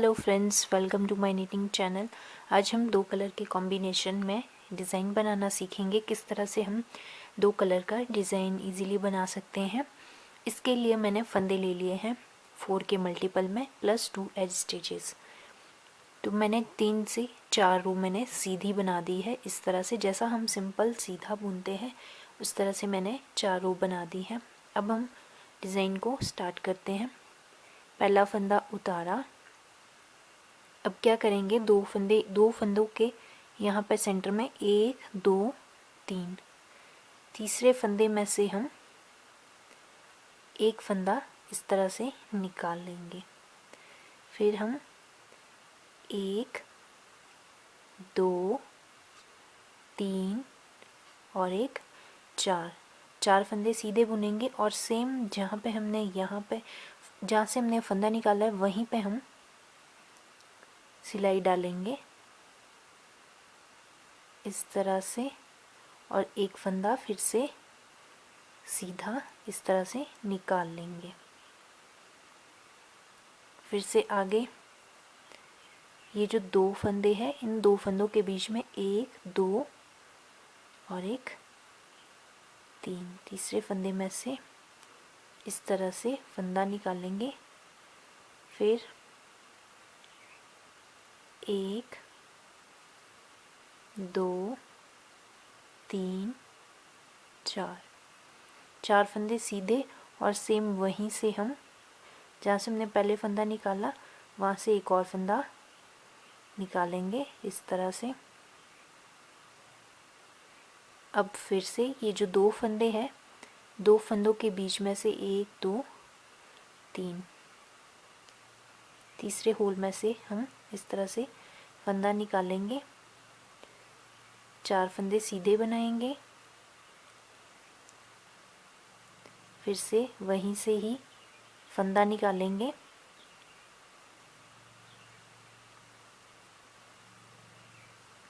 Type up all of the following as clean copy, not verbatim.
Hello friends, welcome to my knitting channel. आज हम दो कलर के कॉम्बिनेशन में डिज़ाइन बनाना सीखेंगे। किस तरह से हम दो कलर का डिज़ाइन इजीली बना सकते हैं। इसके लिए मैंने फंदे ले लिए हैं 4 के मल्टीपल में प्लस 2 एज स्टिचेस। तो मैंने 3 से 4 रो मैंने सीधी बना दी है। इस तरह से जैसा हम सिंपल सीधा बुनते हैं उस तरह से मैंने 4 रो बना दी है। अब हम डिज़ाइन को स्टार्ट करते हैं। पहला फंदा उतारा। अब क्या करेंगे, दो फंदों के यहाँ पे सेंटर में 1 2 3, तीसरे फंदे में से हम एक फंदा इस तरह से निकाल लेंगे। फिर हम 1 2 3 और एक 4 फंदे सीधे बुनेंगे और सेम जहाँ से हमने फंदा निकाला है वहीं पे हम सिलाई डालेंगे इस तरह से, और एक फंदा फिर से सीधा इस तरह से निकाल लेंगे। फिर से आगे ये जो 2 फंदे हैं, इन 2 फंदों के बीच में 1 2 और एक 3, तीसरे फंदे में से इस तरह से फंदा निकालेंगे। फिर 1 2 3 4 फंदे सीधे, और सेम वहीं से हम जहाँ से हमने पहले फंदा निकाला वहाँ से एक और फंदा निकालेंगे इस तरह से। अब फिर से ये जो 2 फंदे हैं, 2 फंदों के बीच में से 1 2 3, तीसरे होल में से हम इस तरह से फंदा निकालेंगे। 4 फंदे सीधे बनाएंगे। फिर से वहीं से ही फंदा निकालेंगे।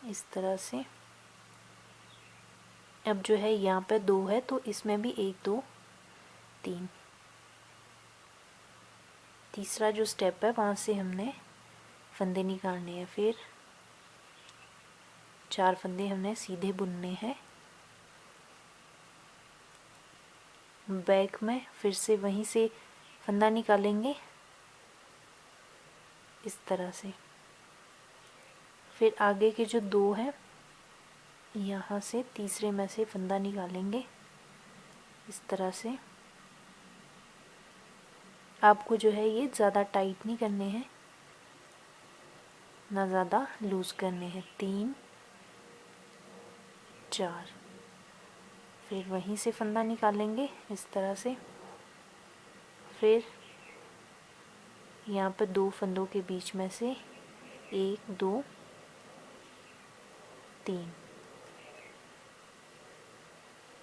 इस तरह से। अब जो है यहाँ पे 2 है तो इसमें भी 1 2 3, तीसरा जो स्टेप है वहाँ से हमने फंदे निकालने हैं। फिर 4 फंदे हमने सीधे बुनने हैं। बैक में फिर से वहीं से फंदा निकालेंगे इस तरह से। फिर आगे के जो 2 हैं, यहाँ से तीसरे में से फंदा निकालेंगे इस तरह से। आपको जो है ये ज़्यादा टाइट नहीं करने हैं, ना ज़्यादा लूज़ करने हैं। 3 4, फिर वहीं से फंदा निकालेंगे इस तरह से। फिर यहाँ पर 2 फंदों के बीच में से 1 2 3,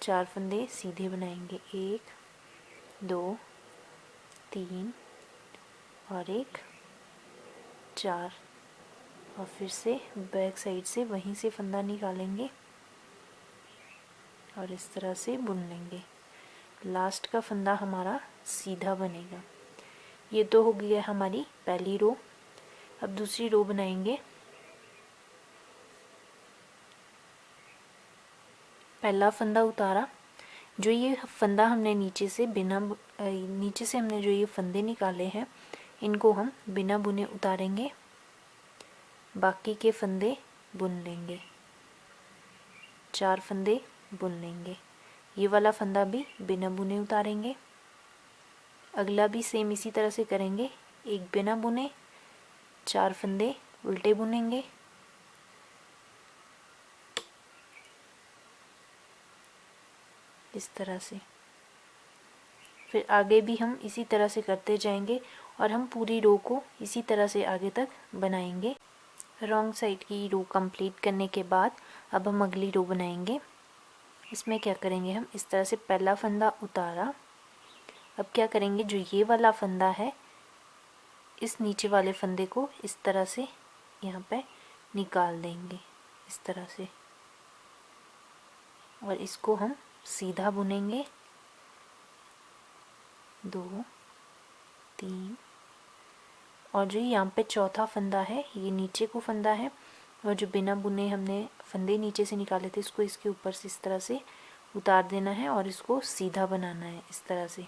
4 फंदे सीधे बनाएंगे। 1 2 3 और एक 4, और फिर से बैक साइड से वहीं से फंदा निकालेंगे और इस तरह से बुन लेंगे। लास्ट का फंदा हमारा सीधा बनेगा। ये तो हो गया हमारी पहली रो। अब दूसरी रो बनाएंगे। पहला फंदा उतारा। जो ये फंदा हमने नीचे से हमने जो ये फंदे निकाले हैं इनको हम बिना बुने उतारेंगे, बाकी के फंदे बुन लेंगे। 4 फंदे बुन लेंगे। ये वाला फंदा भी बिना बुने उतारेंगे। अगला भी सेम इसी तरह से करेंगे। एक बिना बुने, 4 फंदे उल्टे बुनेंगे। इस तरह से। फिर आगे भी हम इसी तरह से करते जाएंगे और हम पूरी रो को इसी तरह से आगे तक बनाएंगे। रॉन्ग साइड की रो कंप्लीट करने के बाद अब हम अगली रो बनाएंगे। इसमें क्या करेंगे, हम इस तरह से पहला फंदा उतारा। अब क्या करेंगे, जो ये वाला फंदा है इस नीचे वाले फंदे को इस तरह से यहाँ पे निकाल देंगे इस तरह से, और इसको हम सीधा बुनेंगे। 2 3 और जो यहाँ पे चौथा फंदा है ये नीचे को फंदा है, और जो बिना बुने हमने फंदे नीचे से निकाले थे इसको इसके ऊपर से इस तरह से उतार देना है और इसको सीधा बनाना है इस तरह से।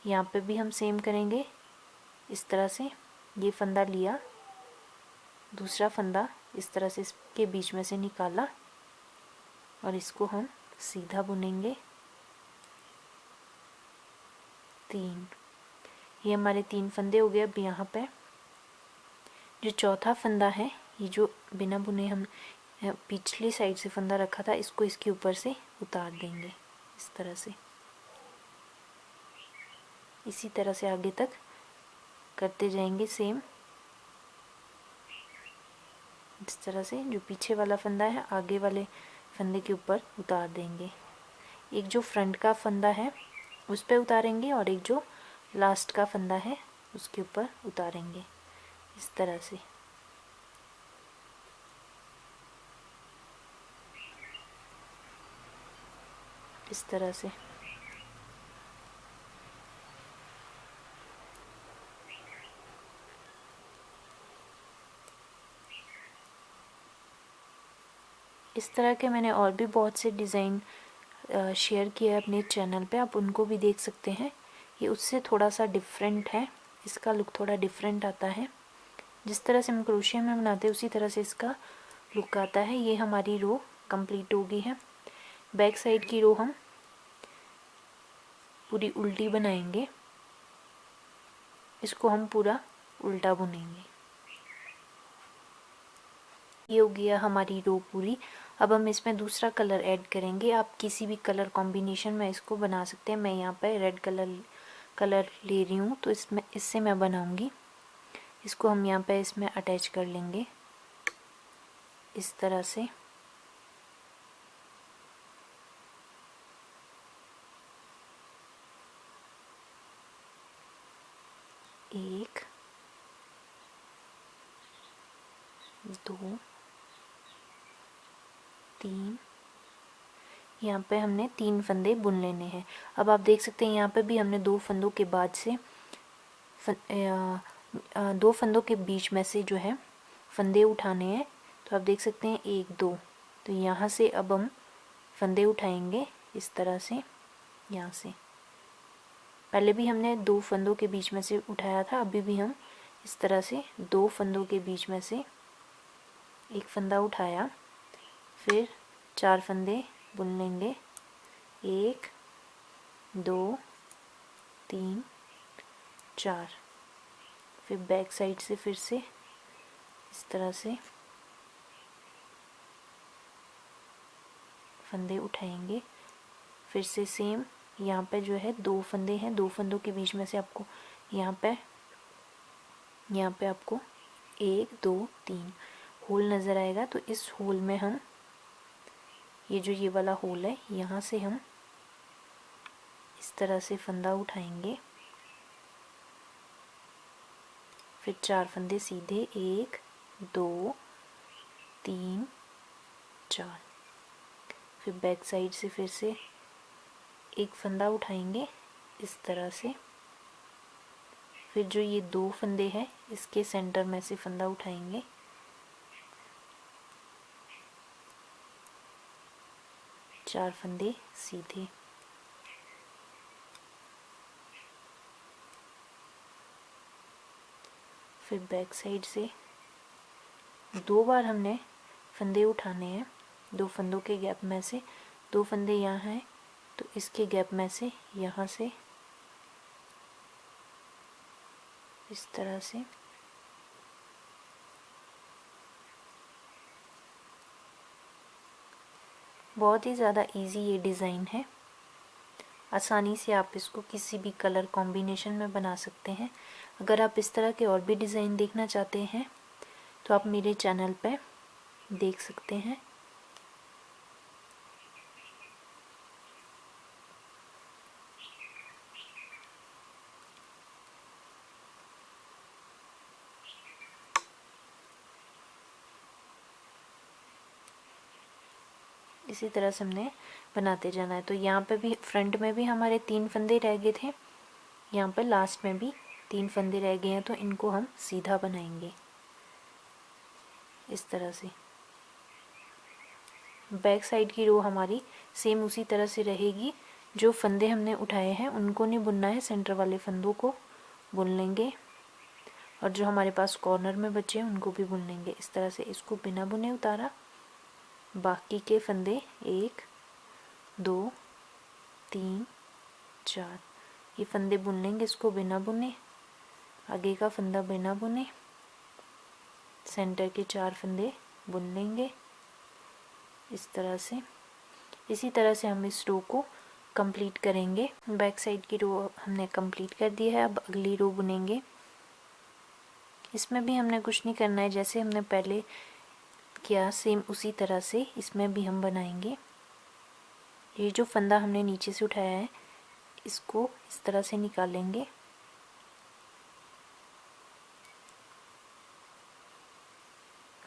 यहाँ पे भी हम सेम करेंगे इस तरह से। ये फंदा लिया, दूसरा फंदा इस तरह से इसके बीच में से निकाला और इसको हम सीधा बुनेंगे 3। ये हमारे 3 फंदे हो गए। अब यहाँ पे जो चौथा फंदा है, ये जो बिना बुने हम पिछली साइड से फंदा रखा था इसको इसके ऊपर से उतार देंगे इस तरह से। इसी तरह से आगे तक करते जाएंगे सेम। इस तरह से जो पीछे वाला फंदा है आगे वाले फंदे के ऊपर उतार देंगे। एक जो फ्रंट का फंदा है उस पे उतारेंगे और एक जो लास्ट का फंदा है उसके ऊपर उतारेंगे इस तरह से। इस तरह से इस तरह के मैंने और भी बहुत से डिज़ाइन शेयर किए हैं अपने चैनल पे, आप उनको भी देख सकते हैं। ये उससे थोड़ा सा डिफरेंट है, इसका लुक थोड़ा डिफरेंट आता है। जिस तरह से हम क्रोशिया में बनाते हैं उसी तरह से इसका लुक आता है। ये हमारी रो कंप्लीट हो गई है। बैक साइड की रो हम पूरी उल्टी बनाएंगे, इसको हम पूरा उल्टा बुनेंगे। ये हो गया हमारी रो पूरी। अब हम इसमें दूसरा कलर ऐड करेंगे। आप किसी भी कलर कॉम्बिनेशन में इसको बना सकते हैं। मैं यहाँ पे रेड कलर ले रही हूँ, तो इससे मैं बनाऊंगी। इसको हम यहाँ पे इसमें अटैच कर लेंगे इस तरह से। एक, दो, 3, यहाँ पे हमने 3 फंदे बुन लेने हैं। अब आप देख सकते हैं यहाँ पे भी हमने 2 फंदों के बाद से 2 फंदों के बीच में से जो है फंदे उठाने हैं। तो आप देख सकते हैं 1, 2, तो यहाँ से अब हम फंदे उठाएंगे इस तरह से। यहाँ से पहले भी हमने 2 फंदों के बीच में से उठाया था, अभी भी हम इस तरह से 2 फंदों के बीच में से एक फंदा उठाया, फिर 4 फंदे बुन लेंगे। 1, 2, 3, 4। फिर बैक साइड से फिर से इस तरह से फंदे उठाएंगे। फिर से सेम यहाँ पे जो है 2 फंदे हैं, 2 फंदों के बीच में से आपको यहाँ पे आपको 1, 2, 3 होल नज़र आएगा। तो इस होल में हम ये वाला होल है, यहाँ से हम इस तरह से फंदा उठाएंगे। फिर 4 फंदे सीधे 1, 2, 3, 4। फिर बैक साइड से फिर से एक फंदा उठाएंगे इस तरह से। फिर जो ये 2 फंदे हैं इसके सेंटर में से फंदा उठाएंगे। चार फंदे सीधे। फिर बैक साइड से 2 बार हमने फंदे उठाने हैं। 2 फंदों के गैप में से 2 फंदे यहाँ हैं, तो इसके गैप में से यहाँ से इस तरह से बहुत ही ज़्यादा इजी ये डिज़ाइन है। आसानी से आप इसको किसी भी कलर कॉम्बिनेशन में बना सकते हैं। अगर आप इस तरह के और भी डिज़ाइन देखना चाहते हैं तो आप मेरे चैनल पे देख सकते हैं। इसी तरह से हमने बनाते जाना है। तो यहाँ पे भी फ्रंट में भी हमारे 3 फंदे रह गए थे, यहाँ पर लास्ट में भी 3 फंदे रह गए हैं तो इनको हम सीधा बनाएंगे इस तरह से। बैक साइड की रो हमारी सेम उसी तरह से रहेगी। जो फंदे हमने उठाए हैं उनको नहीं बुनना है, सेंटर वाले फंदों को बुन लेंगे और जो हमारे पास कॉर्नर में बचे हैं उनको भी बुन लेंगे इस तरह से। इसको बिना बुने उतारा, बाकी के फंदे 1 2 3 4 ये फंदे बुन लेंगे, इसको बिना बुने, आगे का फंदा बिना बुने, सेंटर के 4 फंदे बुन लेंगे इस तरह से। इसी तरह से हम इस रो को कंप्लीट करेंगे। बैक साइड की रो हमने कंप्लीट कर दी है। अब अगली रो बुनेंगे। इसमें भी हमने कुछ नहीं करना है, जैसे हमने पहले किया सेम उसी तरह से इसमें भी हम बनाएंगे। ये जो फंदा हमने नीचे से उठाया है इसको इस तरह से निकालेंगे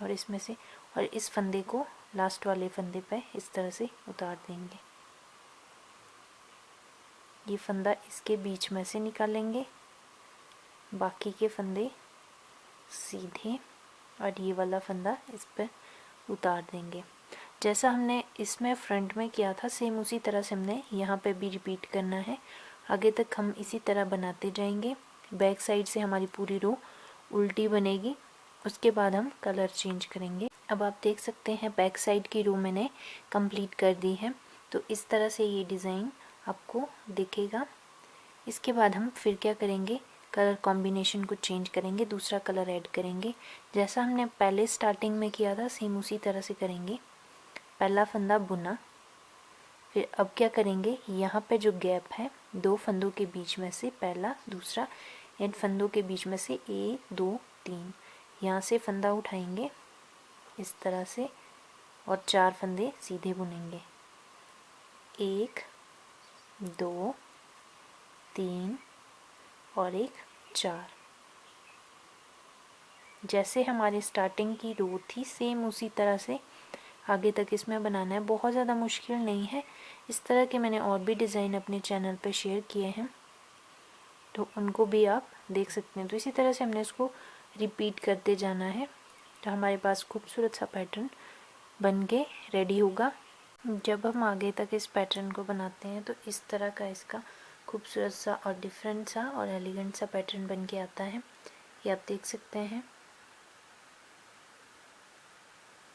और इसमें से, और इस फंदे को लास्ट वाले फंदे पे इस तरह से उतार देंगे। ये फंदा इसके बीच में से निकालेंगे, बाकी के फंदे सीधे, और ये वाला फंदा इस पर उतार देंगे। जैसा हमने इसमें फ्रंट में किया था सेम उसी तरह से हमने यहाँ पे भी रिपीट करना है। आगे तक हम इसी तरह बनाते जाएंगे। बैक साइड से हमारी पूरी रो उल्टी बनेगी, उसके बाद हम कलर चेंज करेंगे। अब आप देख सकते हैं बैक साइड की रो मैंने कंप्लीट कर दी है। तो इस तरह से ये डिज़ाइन आपको दिखेगा। इसके बाद हम फिर क्या करेंगे, कलर कॉम्बिनेशन को चेंज करेंगे, दूसरा कलर ऐड करेंगे। जैसा हमने पहले स्टार्टिंग में किया था सेम उसी तरह से करेंगे। पहला फंदा बुना, फिर अब क्या करेंगे, यहाँ पे जो गैप है 2 फंदों के बीच में से पहला दूसरा, इन फंदों के बीच में से 1 2 3 यहाँ से फंदा उठाएंगे इस तरह से और 4 फंदे सीधे बुनेंगे। 1 2 3 और 1 4। जैसे हमारी स्टार्टिंग की रो थी सेम उसी तरह से आगे तक इसमें बनाना है। बहुत ज़्यादा मुश्किल नहीं है। इस तरह के मैंने और भी डिज़ाइन अपने चैनल पे शेयर किए हैं, तो उनको भी आप देख सकते हैं। तो इसी तरह से हमने इसको रिपीट करते जाना है, तो हमारे पास खूबसूरत सा पैटर्न बन के रेडी होगा। जब हम आगे तक इस पैटर्न को बनाते हैं तो इस तरह का इसका खूबसूरत सा और डिफरेंट सा और एलिगेंट सा पैटर्न बन के आता है। ये आप देख सकते हैं।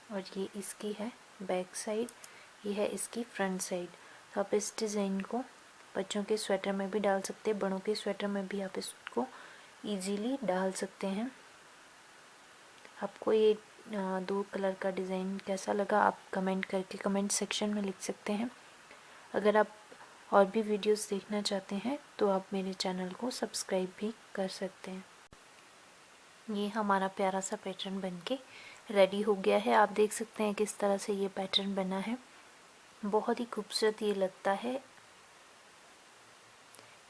और ये इसकी है बैक साइड, ये है इसकी फ्रंट साइड। तो आप इस डिज़ाइन को बच्चों के स्वेटर में भी डाल सकते हैं, बड़ों के स्वेटर में भी आप इसको इजीली डाल सकते हैं। आपको ये 2 कलर का डिज़ाइन कैसा लगा आप कमेंट करके कमेंट सेक्शन में लिख सकते हैं। अगर आप और भी वीडियोस देखना चाहते हैं तो आप मेरे चैनल को सब्सक्राइब भी कर सकते हैं। ये हमारा प्यारा सा पैटर्न बनके रेडी हो गया है। आप देख सकते हैं किस तरह से ये पैटर्न बना है। बहुत ही खूबसूरत ये लगता है,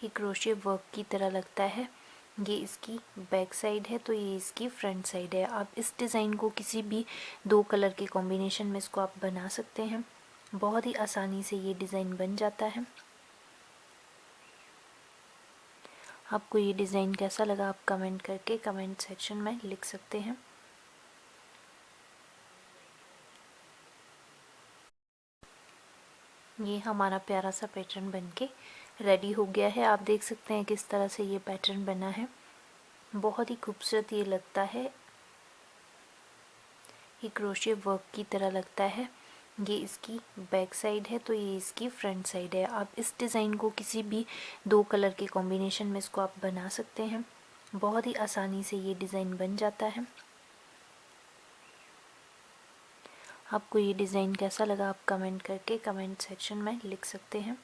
ये क्रोशे वर्क की तरह लगता है। ये इसकी बैक साइड है तो ये इसकी फ्रंट साइड है। आप इस डिज़ाइन को किसी भी 2 कलर के कॉम्बिनेशन में इसको आप बना सकते हैं। बहुत ही आसानी से ये डिज़ाइन बन जाता है। आपको ये डिज़ाइन कैसा लगा आप कमेंट करके कमेंट सेक्शन में लिख सकते हैं। ये हमारा प्यारा सा पैटर्न बनके रेडी हो गया है। आप देख सकते हैं किस तरह से ये पैटर्न बना है। बहुत ही खूबसूरत ये लगता है, ये क्रोशे वर्क की तरह लगता है। ये इसकी बैक साइड है तो ये इसकी फ्रंट साइड है। आप इस डिज़ाइन को किसी भी 2 कलर के कॉम्बिनेशन में इसको आप बना सकते हैं। बहुत ही आसानी से ये डिज़ाइन बन जाता है। आपको ये डिज़ाइन कैसा लगा आप कमेंट करके कमेंट सेक्शन में लिख सकते हैं।